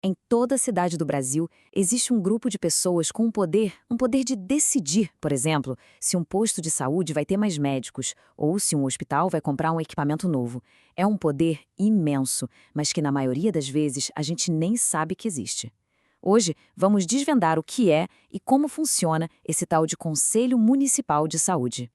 Em toda cidade do Brasil, existe um grupo de pessoas com um poder de decidir, por exemplo, se um posto de saúde vai ter mais médicos ou se um hospital vai comprar um equipamento novo. É um poder imenso, mas que na maioria das vezes a gente nem sabe que existe. Hoje, vamos desvendar o que é e como funciona esse tal de Conselho Municipal de Saúde.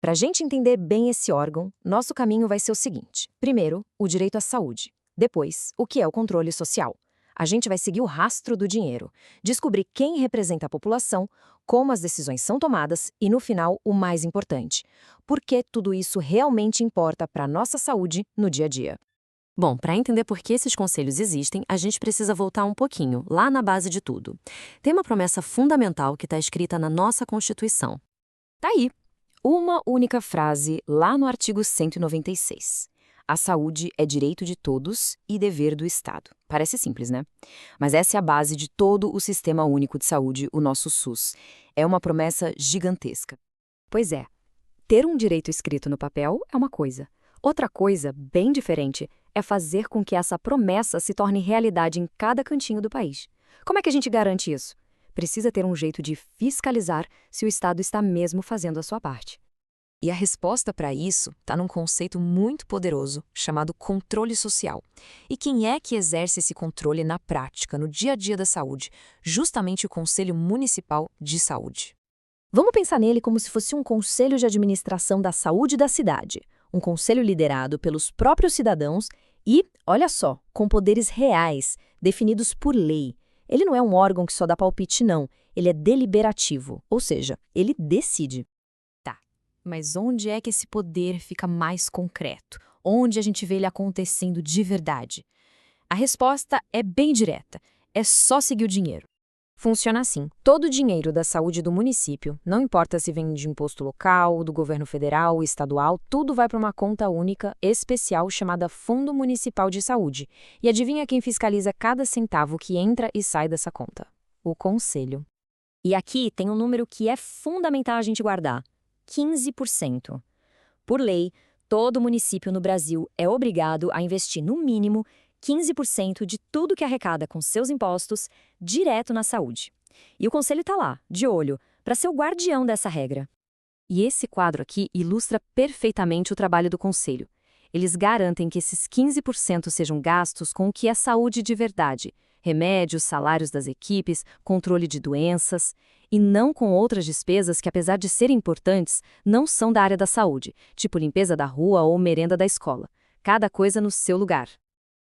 Para a gente entender bem esse órgão, nosso caminho vai ser o seguinte: primeiro, o direito à saúde. Depois, o que é o controle social. A gente vai seguir o rastro do dinheiro, descobrir quem representa a população, como as decisões são tomadas e, no final, o mais importante: por que tudo isso realmente importa para a nossa saúde no dia a dia. Bom, para entender por que esses conselhos existem, a gente precisa voltar um pouquinho, lá na base de tudo. Tem uma promessa fundamental que está escrita na nossa Constituição. Tá aí, uma única frase lá no artigo 196. A saúde é direito de todos e dever do Estado. Parece simples, né? Mas essa é a base de todo o Sistema Único de Saúde, o nosso SUS. É uma promessa gigantesca. Pois é, ter um direito escrito no papel é uma coisa. Outra coisa, bem diferente, é fazer com que essa promessa se torne realidade em cada cantinho do país. Como é que a gente garante isso? Precisa ter um jeito de fiscalizar se o Estado está mesmo fazendo a sua parte. E a resposta para isso está num conceito muito poderoso chamado controle social. E quem é que exerce esse controle na prática, no dia a dia da saúde? Justamente o Conselho Municipal de Saúde. Vamos pensar nele como se fosse um conselho de administração da saúde da cidade. Um conselho liderado pelos próprios cidadãos e, olha só, com poderes reais, definidos por lei. Ele não é um órgão que só dá palpite, não. Ele é deliberativo, ou seja, ele decide. Mas onde é que esse poder fica mais concreto? Onde a gente vê ele acontecendo de verdade? A resposta é bem direta. É só seguir o dinheiro. Funciona assim: todo o dinheiro da saúde do município, não importa se vem de imposto local, do governo federal, estadual, tudo vai para uma conta única, especial, chamada Fundo Municipal de Saúde. E adivinha quem fiscaliza cada centavo que entra e sai dessa conta? O Conselho. E aqui tem um número que é fundamental a gente guardar: 15%. Por lei, todo município no Brasil é obrigado a investir, no mínimo, 15% de tudo que arrecada com seus impostos direto na saúde. E o Conselho está lá, de olho, para ser o guardião dessa regra. E esse quadro aqui ilustra perfeitamente o trabalho do Conselho. Eles garantem que esses 15% sejam gastos com o que é saúde de verdade: remédios, salários das equipes, controle de doenças, e não com outras despesas que, apesar de serem importantes, não são da área da saúde, tipo limpeza da rua ou merenda da escola. Cada coisa no seu lugar.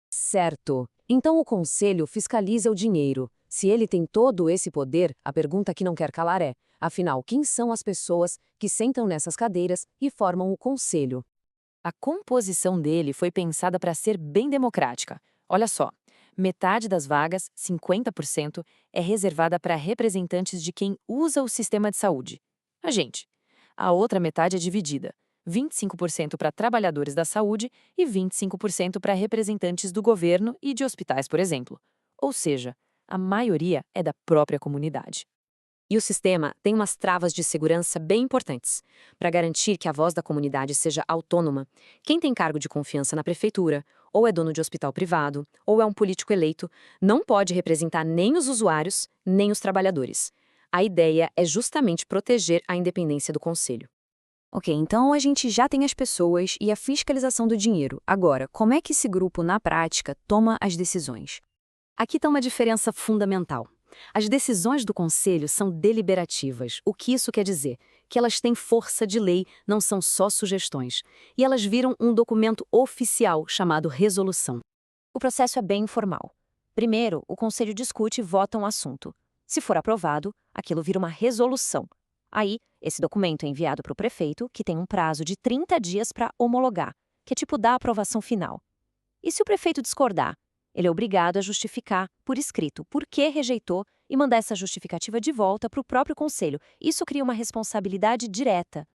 Certo. Então o Conselho fiscaliza o dinheiro. Se ele tem todo esse poder, a pergunta que não quer calar é: afinal, quem são as pessoas que sentam nessas cadeiras e formam o Conselho? A composição dele foi pensada para ser bem democrática. Olha só. Metade das vagas, 50%, é reservada para representantes de quem usa o sistema de saúde, a gente. A outra metade é dividida: 25% para trabalhadores da saúde e 25% para representantes do governo e de hospitais, por exemplo. Ou seja, a maioria é da própria comunidade. E o sistema tem umas travas de segurança bem importantes. Para garantir que a voz da comunidade seja autônoma, quem tem cargo de confiança na prefeitura, ou é dono de hospital privado, ou é um político eleito, não pode representar nem os usuários, nem os trabalhadores. A ideia é justamente proteger a independência do conselho. Ok, então a gente já tem as pessoas e a fiscalização do dinheiro. Agora, como é que esse grupo, na prática, toma as decisões? Aqui está uma diferença fundamental. As decisões do Conselho são deliberativas. O que isso quer dizer? Que elas têm força de lei, não são só sugestões. E elas viram um documento oficial chamado resolução. O processo é bem informal. Primeiro, o Conselho discute e vota um assunto. Se for aprovado, aquilo vira uma resolução. Aí, esse documento é enviado para o prefeito, que tem um prazo de 30 dias para homologar, que é tipo dar a aprovação final. E se o prefeito discordar? Ele é obrigado a justificar, por escrito, por que rejeitou e mandar essa justificativa de volta para o próprio Conselho. Isso cria uma responsabilidade direta.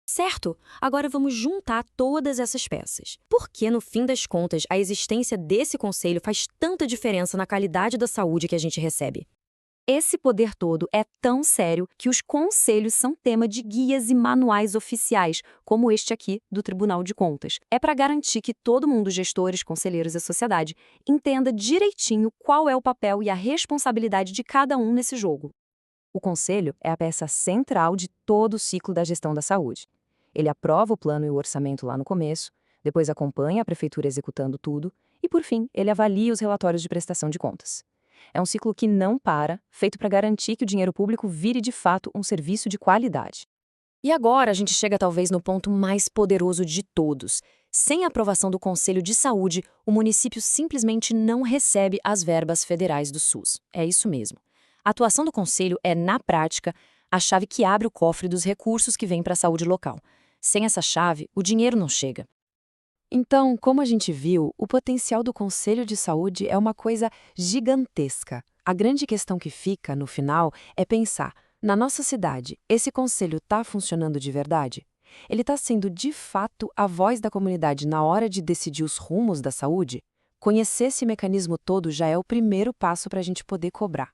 Certo, agora vamos juntar todas essas peças. Por que, no fim das contas, a existência desse conselho faz tanta diferença na qualidade da saúde que a gente recebe? Esse poder todo é tão sério que os conselhos são tema de guias e manuais oficiais, como este aqui do Tribunal de Contas. É para garantir que todo mundo, gestores, conselheiros e sociedade, entenda direitinho qual é o papel e a responsabilidade de cada um nesse jogo. O conselho é a peça central de todo o ciclo da gestão da saúde. Ele aprova o plano e o orçamento lá no começo, depois acompanha a prefeitura executando tudo e, por fim, ele avalia os relatórios de prestação de contas. É um ciclo que não para, feito para garantir que o dinheiro público vire de fato um serviço de qualidade. E agora a gente chega talvez no ponto mais poderoso de todos. Sem a aprovação do Conselho de Saúde, o município simplesmente não recebe as verbas federais do SUS. É isso mesmo. A atuação do Conselho é, na prática, a chave que abre o cofre dos recursos que vêm para a saúde local. Sem essa chave, o dinheiro não chega. Então, como a gente viu, o potencial do Conselho de Saúde é uma coisa gigantesca. A grande questão que fica, no final, é pensar, na nossa cidade, esse conselho está funcionando de verdade? Ele está sendo, de fato, a voz da comunidade na hora de decidir os rumos da saúde? Conhecer esse mecanismo todo já é o primeiro passo para a gente poder cobrar.